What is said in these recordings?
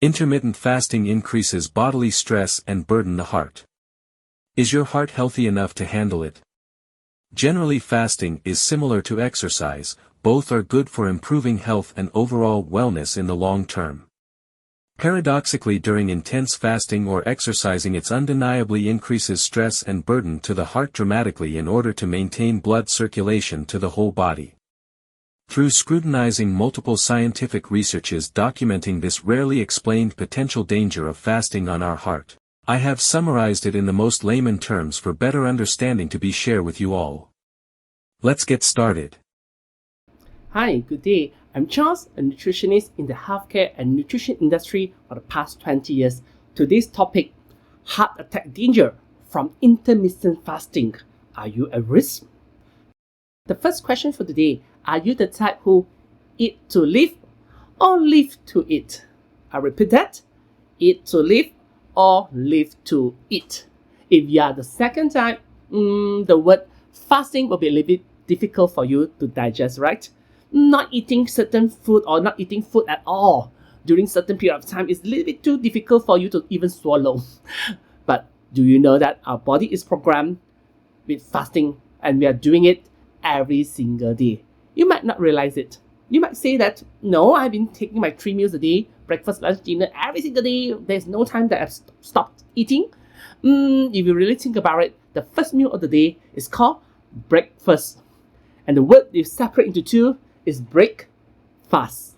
Intermittent fasting increases bodily stress and burden the heart. Is your heart healthy enough to handle it? Generally, fasting is similar to exercise, both are good for improving health and overall wellness in the long term. Paradoxically, during intense fasting or exercising, it undeniably increases stress and burden to the heart dramatically in order to maintain blood circulation to the whole body. Through scrutinizing multiple scientific researches documenting this rarely explained potential danger of fasting on our heart, I have summarized it in the most layman terms for better understanding to be shared with you all. Let's get started. Hi, good day. I'm Charles, a nutritionist in the healthcare and nutrition industry for the past 20 years. Today's topic, heart attack danger from intermittent fasting. Are you at risk? The first question for today, are you the type who eat to live or live to eat? I repeat that, eat to live or live to eat. If you are the second type, the word fasting will be a little bit difficult for you to digest, right? Not eating certain food or not eating food at all during certain period of time is a little bit too difficult for you to even swallow. But do you know that our body is programmed with fasting and we are doing it every single day? You might not realize it. You might say that, no, I've been taking my 3 meals a day, breakfast, lunch, dinner, every single day. There's no time that I've stopped eating. If you really think about it, the first meal of the day is called breakfast. And the word you separate into two is break, fast,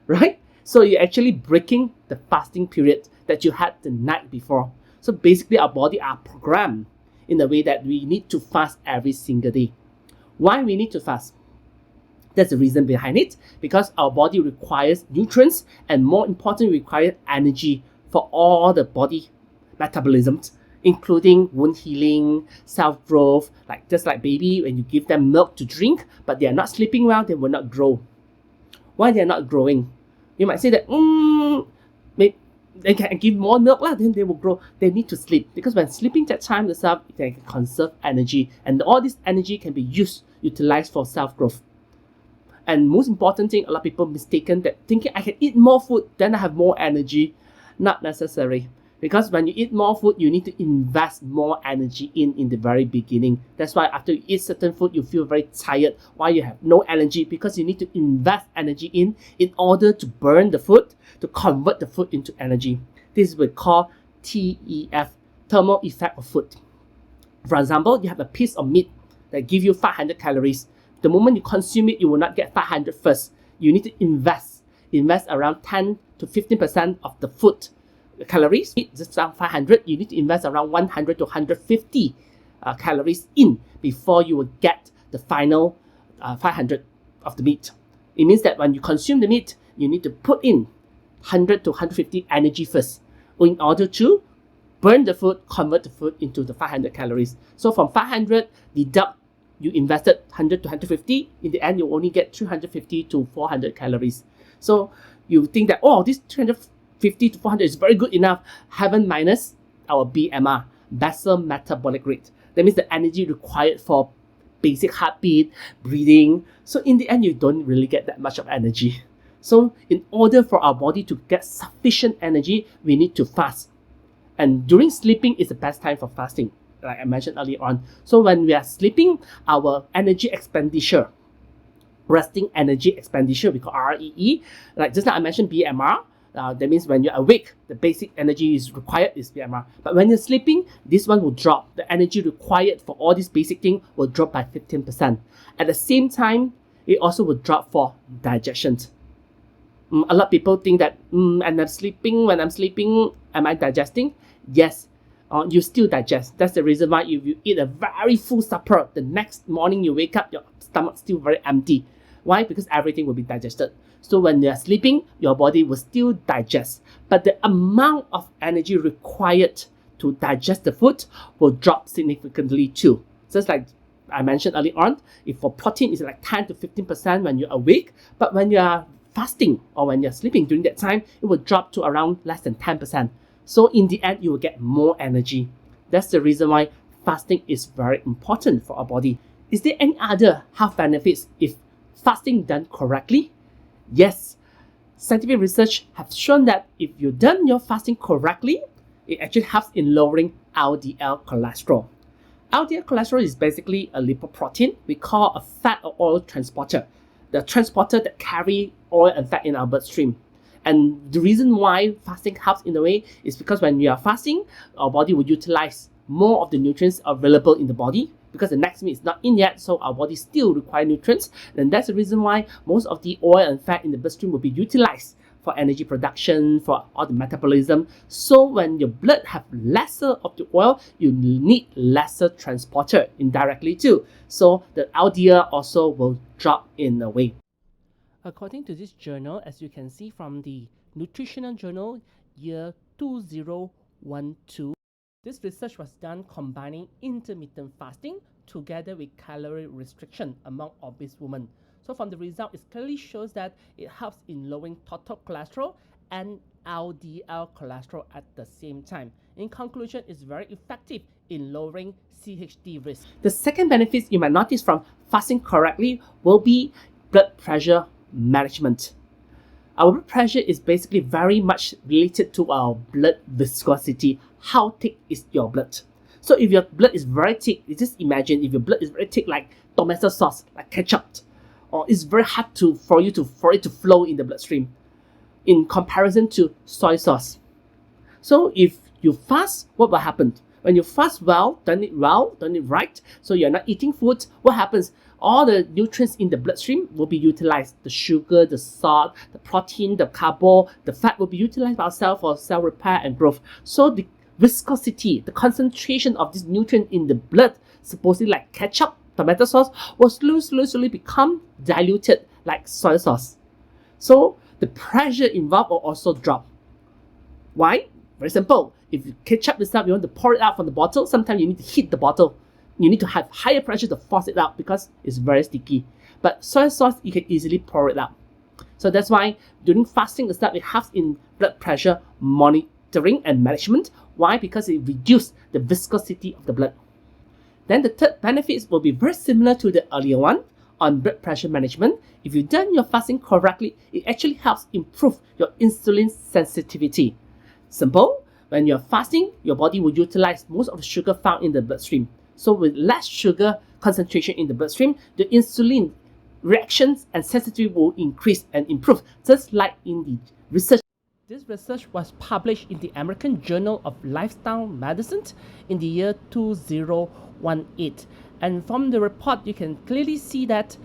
right? So you're actually breaking the fasting period that you had the night before. So basically our body are programmed in the way that we need to fast every single day. Why we need to fast? That's the reason behind it, because our body requires nutrients and more importantly requires energy for all the body metabolisms, including wound healing, self-growth, just like baby, when you give them milk to drink, but they are not sleeping well, they will not grow. Why they are not growing? You might say that, maybe they can give more milk, then they will grow. They need to sleep, because when sleeping that time itself, they can conserve energy, and all this energy can be utilized for self-growth. And most important thing, a lot of people mistaken that thinking I can eat more food, then I have more energy. Not necessary. Because when you eat more food, you need to invest more energy in the very beginning. That's why after you eat certain food, you feel very tired. Why you have no energy? Because you need to invest energy in order to burn the food, to convert the food into energy. This is what we call TEF, thermal effect of food. For example, you have a piece of meat that gives you 500 calories. The moment you consume it, you will not get 500 first. You need to invest around 10 to 15% of the food calories. Just around 500, you need to invest around 100 to 150 calories in before you will get the final 500 of the meat. It means that when you consume the meat, you need to put in 100 to 150 energy first in order to burn the food, convert the food into the 500 calories. So from 500, deduct you invested 100 to 150, in the end you only get 350 to 400 calories. So you think that, this 350 to 400 is very good enough. Haven't minus our BMR, basal metabolic rate. That means the energy required for basic heartbeat, breathing. So in the end, you don't really get that much of energy. So in order for our body to get sufficient energy, we need to fast. And during sleeping is the best time for fasting, like I mentioned earlier on. So when we are sleeping, our energy expenditure, resting energy expenditure, we call REE. Like just now I mentioned BMR. That means when you're awake, the basic energy is required is BMR. But when you're sleeping, this one will drop. The energy required for all these basic things will drop by 15%. At the same time, it also will drop for digestion. A lot of people think that when I'm sleeping, am I digesting? Yes. You still digest. That's the reason why if you eat a very full supper, the next morning you wake up, your stomach still very empty. Why? Because everything will be digested. So when you're sleeping, your body will still digest. But the amount of energy required to digest the food will drop significantly too. Just like I mentioned earlier on, if for protein it's like 10 to 15% when you're awake, but when you're fasting or when you're sleeping during that time, it will drop to around less than 10%. So in the end, you will get more energy. That's the reason why fasting is very important for our body. Is there any other health benefits if fasting done correctly? Yes, Scientific research has shown that if you done your fasting correctly, it actually helps in lowering LDL cholesterol. LDL cholesterol is basically a lipoprotein we call a fat or oil transporter, the transporter that carry oil and fat in our bloodstream. And the reason why fasting helps in a way is because when we are fasting, our body will utilize more of the nutrients available in the body because the next meal is not in yet, so our body still requires nutrients. And that's the reason why most of the oil and fat in the bloodstream will be utilized for energy production, for all the metabolism. So when your blood have lesser of the oil, you need lesser transporter indirectly too. So the LDL also will drop in a way. According to this journal, as you can see from the Nutritional Journal, year 2012, this research was done combining intermittent fasting together with calorie restriction among obese women. So from the result, it clearly shows that it helps in lowering total cholesterol and LDL cholesterol at the same time. In conclusion, it's very effective in lowering CHD risk. The second benefit you might notice from fasting correctly will be blood pressure management. Our blood pressure is basically very much related to our blood viscosity. How thick is your blood? So if your blood is very thick, you just imagine if your blood is very thick like tomato sauce, like ketchup, or it's very hard for it to flow in the bloodstream in comparison to soy sauce. So if you fast, what will happen? When you fast well, done it right, so you're not eating food, what happens? All the nutrients in the bloodstream will be utilized. The sugar, the salt, the protein, the carbo, the fat will be utilized by our cell for cell repair and growth. So the viscosity, the concentration of this nutrient in the blood, supposedly like ketchup, tomato sauce, will slowly become diluted like soy sauce. So the pressure involved will also drop. Why? Very simple. If you ketchup itself, you want to pour it out from the bottle, sometimes you need to hit the bottle. You need to have higher pressure to force it out because it's very sticky. But soy sauce, you can easily pour it out. So that's why during fasting itself, it helps in blood pressure monitoring and management. Why? Because it reduces the viscosity of the blood. Then the third benefits will be very similar to the earlier one on blood pressure management. If you've done your fasting correctly, it actually helps improve your insulin sensitivity. Simple. When you're fasting, your body will utilize most of the sugar found in the bloodstream. So with less sugar concentration in the bloodstream, the insulin reactions and sensitivity will increase and improve, just like in the research. This research was published in the American Journal of Lifestyle Medicine in the year 2018. And from the report, you can clearly see that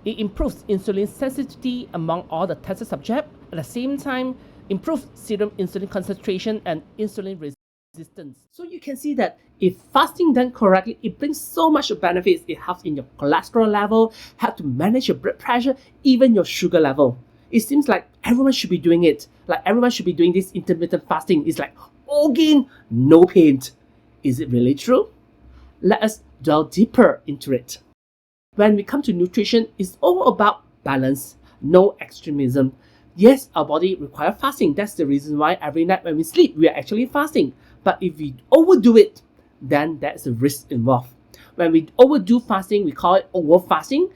it improves insulin sensitivity among all the tested subjects. At the same time, improves serum insulin concentration and insulin resistance. So you can see that if fasting done correctly, it brings so much benefits. It helps in your cholesterol level, helps to manage your blood pressure, even your sugar level. It seems like everyone should be doing it. Like everyone should be doing this intermittent fasting. It's like, all gain, no pain. Is it really true? Let us delve deeper into it. When we come to nutrition, it's all about balance, no extremism. Yes, our body requires fasting. That's the reason why every night when we sleep, we are actually fasting. But if we overdo it, then that's a risk involved. When we overdo fasting, we call it over fasting.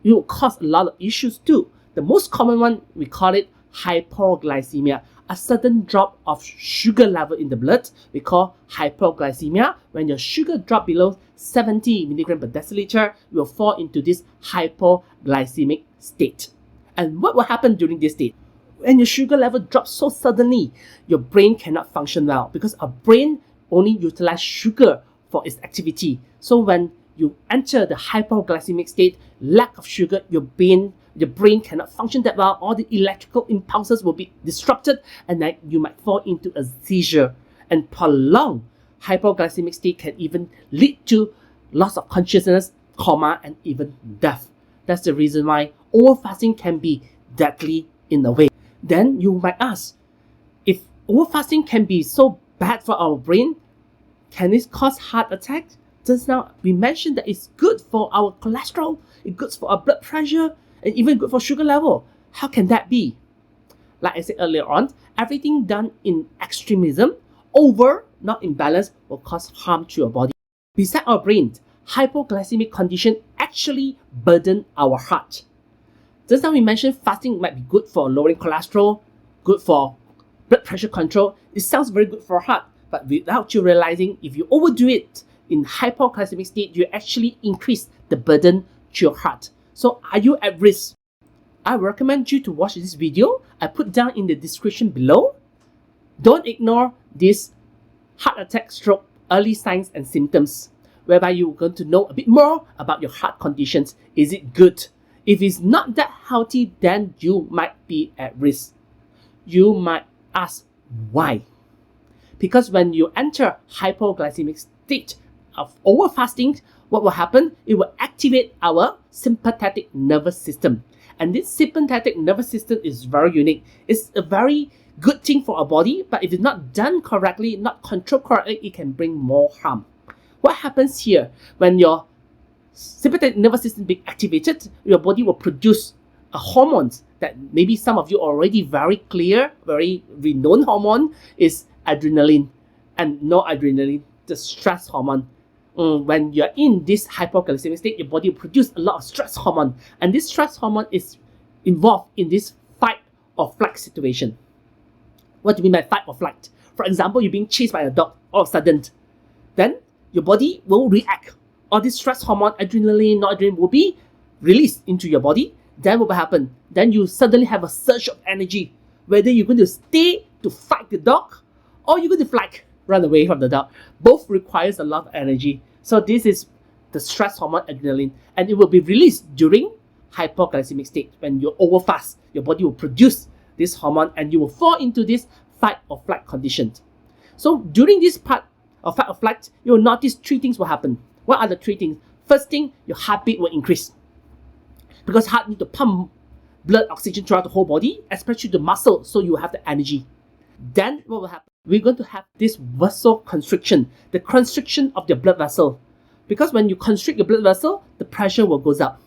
It will cause a lot of issues too. The most common one, we call it hypoglycemia, a sudden drop of sugar level in the blood. We call hypoglycemia. When your sugar drop below 70 milligram per deciliter, you will fall into this hypoglycemic state. And what will happen during this state? When your sugar level drops so suddenly, your brain cannot function well because our brain only utilizes sugar for its activity. So when you enter the hypoglycemic state, lack of sugar, your brain cannot function that well. All the electrical impulses will be disrupted, and then you might fall into a seizure. And prolonged hypoglycemic state can even lead to loss of consciousness, coma, and even death. That's the reason why overfasting can be deadly in a way. Then you might ask, if overfasting can be so bad for our brain, can it cause heart attack? Just now we mentioned that it's good for our cholesterol, it's good for our blood pressure, and even good for sugar level. How can that be? Like I said earlier on, everything done in extremism, over, not in balance, will cause harm to your body. Besides our brain, hypoglycemic condition actually burden our heart. Just now we mentioned fasting might be good for lowering cholesterol, good for blood pressure control. It sounds very good for heart, but without you realizing, if you overdo it in hypoglycemic state, you actually increase the burden to your heart. So are you at risk? I recommend you to watch this video. I put down in the description below. Don't ignore this heart attack, stroke, early signs and symptoms, whereby you're going to know a bit more about your heart conditions. Is it good? If it's not that healthy, then you might be at risk. You might ask why. Because when you enter hypoglycemic state of overfasting, what will happen? It will activate our sympathetic nervous system. And this sympathetic nervous system is very unique. It's a very good thing for our body, but if it's not done correctly, not controlled correctly, it can bring more harm. What happens here? When your sympathetic nervous system being activated, your body will produce a hormone that maybe some of you already very clear, very renowned hormone is adrenaline, and noradrenaline, the stress hormone. When you're in this hypoglycemic state, your body will produce a lot of stress hormone, and this stress hormone is involved in this fight or flight situation. What do you mean by fight or flight? For example, you're being chased by a dog all of a sudden. Then your body will react. All this stress hormone, adrenaline, noradrenaline will be released into your body. Then what will happen? Then you suddenly have a surge of energy. Whether you're going to stay to fight the dog or you're going to fly, run away from the dog. Both requires a lot of energy. So this is the stress hormone adrenaline, and it will be released during hypoglycemic state. When you overfast, your body will produce this hormone and you will fall into this fight or flight condition. So during this part of fight or flight, you will notice three things will happen. What are the three things? First thing, your heartbeat will increase. Because heart need to pump blood oxygen throughout the whole body, especially the muscle, so you have the energy. Then what will happen? We're going to have this vasoconstriction, the constriction of the blood vessel. Because when you constrict your blood vessel, the pressure will goes up.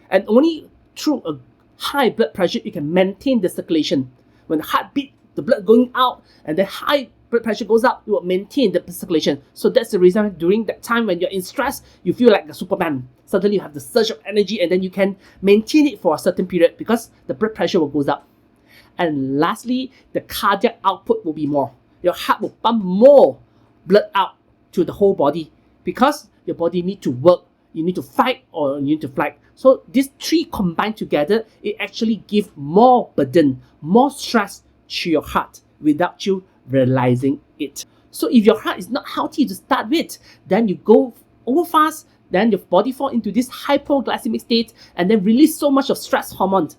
And only through a high blood pressure, you can maintain the circulation. When the heart beat, the blood going out, and the high blood pressure goes up, you will maintain the circulation. So that's the reason during that time when you're in stress, you feel like a Superman. Suddenly you have the surge of energy, and then you can maintain it for a certain period because the blood pressure will goes up. And lastly, the cardiac output will be more. Your heart will pump more blood out to the whole body because your body need to work. You need to fight or you need to flight. So these three combined together, it actually gives more burden, more stress to your heart without you realizing it. So if your heart is not healthy to start with, then you go overfast, then your body fall into this hypoglycemic state and then release so much of stress hormone.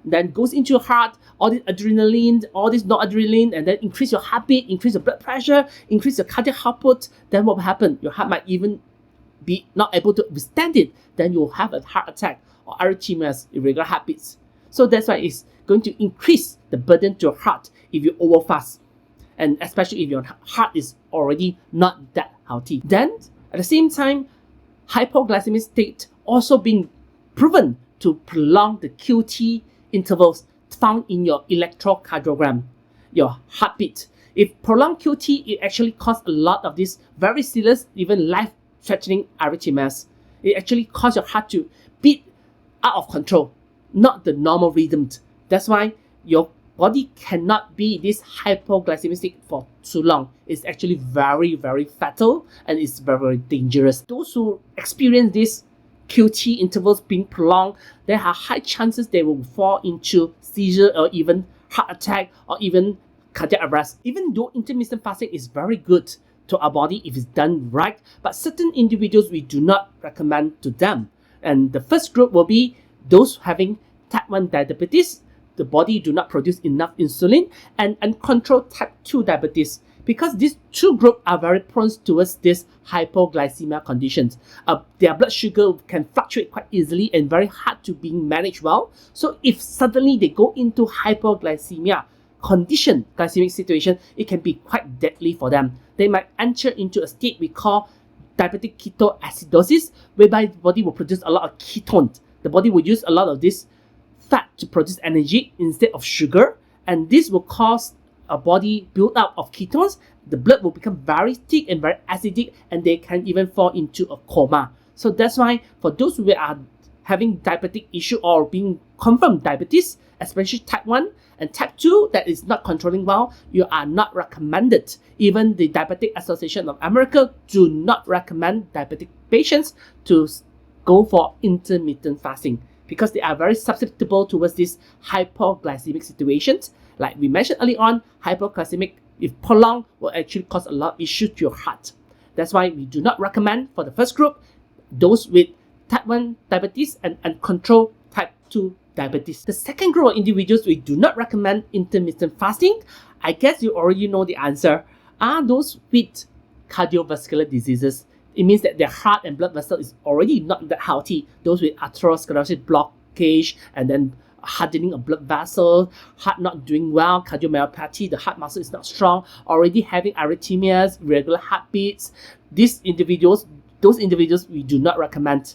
Then goes into your heart, all this adrenaline, all this noradrenaline, and then increase your heartbeat, increase your blood pressure, increase your cardiac output. Then what will happen? Your heart might even be not able to withstand it. Then you will have a heart attack or arrhythmias, irregular heartbeats. So that's why it's going to increase the burden to your heart if you overfast, and especially if your heart is already not that healthy. Then at the same time, hypoglycemic state also being proven to prolong the QT intervals found in your electrocardiogram, your heartbeat. If prolonged QT, it actually causes a lot of these very serious, even life-threatening arrhythmias. It actually causes your heart to beat out of control, not the normal rhythm. That's why your body cannot be this hypoglycemic state for too long. It's actually very, very fatal and it's very, very dangerous. Those who experience this QT intervals being prolonged, there are high chances they will fall into seizure or even heart attack or even cardiac arrest. Even though intermittent fasting is very good to our body if it's done right, but certain individuals we do not recommend to them. And the first group will be those having type 1 diabetes, the body do not produce enough insulin, and uncontrolled type 2 diabetes. Because these two groups are very prone towards this hypoglycemia conditions. Their blood sugar can fluctuate quite easily and very hard to be managed well. So if suddenly they go into hypoglycemia condition, glycemic situation, it can be quite deadly for them. They might enter into a state we call diabetic ketoacidosis, whereby the body will produce a lot of ketones. The body will use a lot of this fat to produce energy instead of sugar, and this will cause a body build up of ketones. The blood will become very thick and very acidic, and they can even fall into a coma. So that's why for those who are having diabetic issue or being confirmed diabetes, especially type 1 and type 2 that is not controlling well, you are not recommended. Even the Diabetic Association of America do not recommend diabetic patients to go for intermittent fasting because they are very susceptible towards these hypoglycemic situations. Like we mentioned early on, hypoglycemic, if prolonged, will actually cause a lot of issues to your heart. That's why we do not recommend for the first group, those with type 1 diabetes and uncontrolled type 2 diabetes. The second group of individuals we do not recommend intermittent fasting, I guess you already know the answer, are those with cardiovascular diseases. It means that their heart and blood vessel is already not that healthy. Those with atherosclerosis blockage and then hardening of blood vessels, heart not doing well, cardiomyopathy, the heart muscle is not strong, already having arrhythmias, irregular heartbeats. Those individuals we do not recommend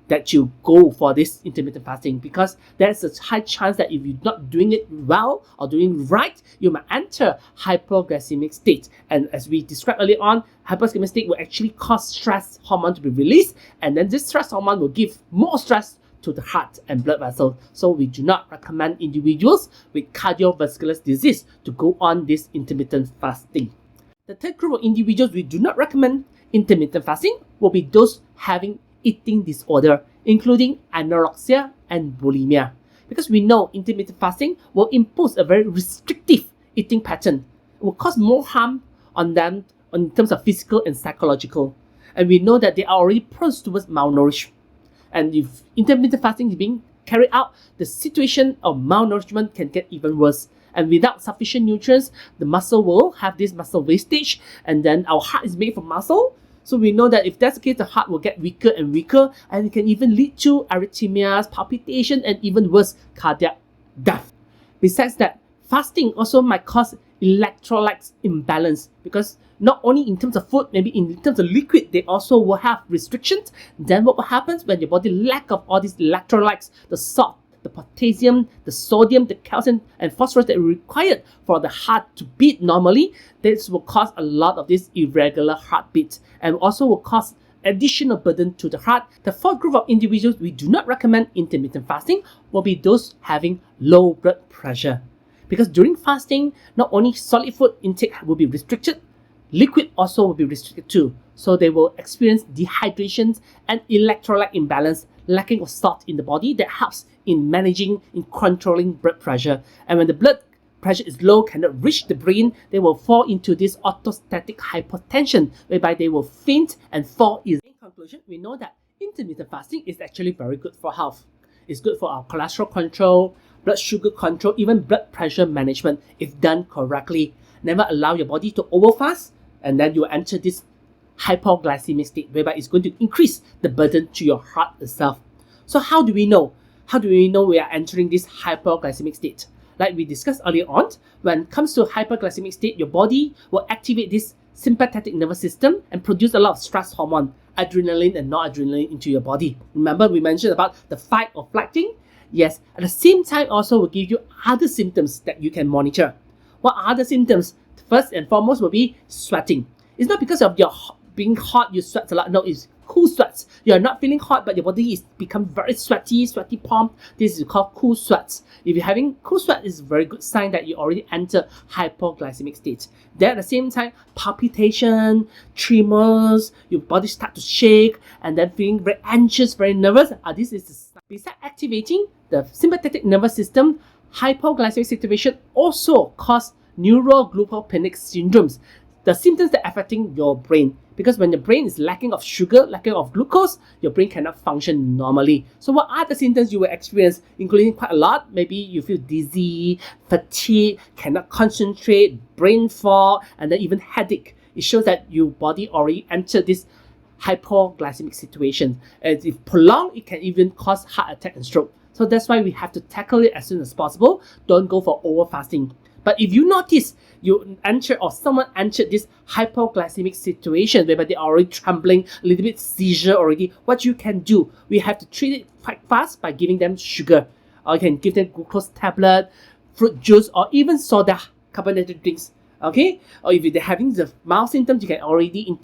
that you go for this intermittent fasting because there's a high chance that if you're not doing it well or doing right, you might enter hypoglycemic state. And as we described earlier on, hypoglycemic state will actually cause stress hormone to be released, and then this stress hormone will give more stress to the heart and blood vessels. So we do not recommend individuals with cardiovascular disease to go on this intermittent fasting. The third group of individuals we do not recommend intermittent fasting will be those having eating disorder, including anorexia and bulimia. Because we know intermittent fasting will impose a very restrictive eating pattern. It will cause more harm on them in terms of physical and psychological. And we know that they are already prone towards malnourishment. And if intermittent fasting is being carried out, the situation of malnourishment can get even worse. And without sufficient nutrients, the muscle will have this muscle wastage, and then our heart is made from muscle. So we know that if that's the case, the heart will get weaker and weaker, and it can even lead to arrhythmias, palpitation, and even worse, cardiac death. Besides that, fasting also might cause electrolytes imbalance because not only in terms of food, maybe in terms of liquid, they also will have restrictions. Then what happens when your body lack of all these electrolytes, the salt, the potassium, the sodium, the calcium, and phosphorus that are required for the heart to beat normally, this will cause a lot of these irregular heartbeats and also will cause additional burden to the heart. The fourth group of individuals we do not recommend intermittent fasting will be those having low blood pressure. Because during fasting, not only solid food intake will be restricted, liquid also will be restricted too. So they will experience dehydration and electrolyte imbalance, lacking of salt in the body that helps in managing, in controlling blood pressure. And when the blood pressure is low, cannot reach the brain, they will fall into this orthostatic hypotension, whereby they will faint and fall easily. In conclusion, we know that intermittent fasting is actually very good for health. It's good for our cholesterol control, blood sugar control, even blood pressure management if done correctly. Never allow your body to overfast, and then you enter this hypoglycemic state, whereby it's going to increase the burden to your heart itself. So how do we know? How do we know we are entering this hypoglycemic state? Like we discussed earlier on, when it comes to hyperglycemic state, your body will activate this sympathetic nervous system and produce a lot of stress hormone, adrenaline and noradrenaline into your body. Remember we mentioned about the fight or flight thing? Yes, at the same time also will give you other symptoms that you can monitor. What are the symptoms? First and foremost will be sweating. It's not because of your being hot you sweat a lot. No, it's cool sweats. You're not feeling hot, but your body is become very sweaty palm. This is called cool sweats. If you're having cool sweat, it's a very good sign that you already enter hypoglycemic state. Then at the same time, palpitation, tremors, your body start to shake, and then feeling very anxious, very nervous. This is the sign. Besides activating the sympathetic nervous system, hypoglycemic situation also cause neuroglycopenic syndromes, the symptoms that are affecting your brain. Because when the brain is lacking of sugar, lacking of glucose, your brain cannot function normally. So what are the symptoms you will experience? Including quite a lot. Maybe you feel dizzy, fatigue, cannot concentrate, brain fog, and then even headache. It shows that your body already entered this hypoglycemic situation. And if prolonged, it can even cause heart attack and stroke. So that's why we have to tackle it as soon as possible. Don't go for over fasting. But if you notice you enter or someone entered this hypoglycemic situation whereby they're already trembling, a little bit seizure already, what you can do, we have to treat it quite fast by giving them sugar. Or you can give them glucose tablet, fruit juice, or even soda, carbonated drinks. Okay? Or if they're having the mild symptoms, you can already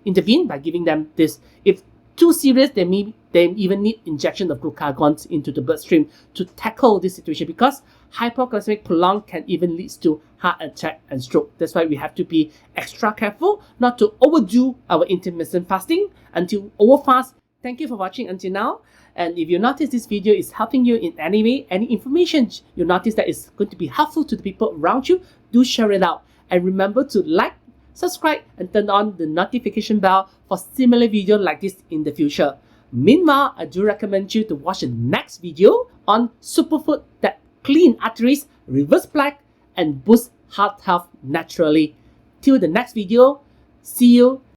intervene by giving them this. If too serious, they even need injection of glucagon into the bloodstream to tackle this situation, because hypoglycemic prolonged can even lead to heart attack and stroke. That's why we have to be extra careful not to overdo our intermittent fasting until overfast. Thank you for watching until now. And if you notice this video is helping you in any way, any information you notice that is going to be helpful to the people around you, do share it out. And remember to like, subscribe, and turn on the notification bell for similar videos like this in the future. Meanwhile, I do recommend you to watch the next video on superfood that clean arteries, reverse plaque, and boost heart health naturally. Till the next video, see you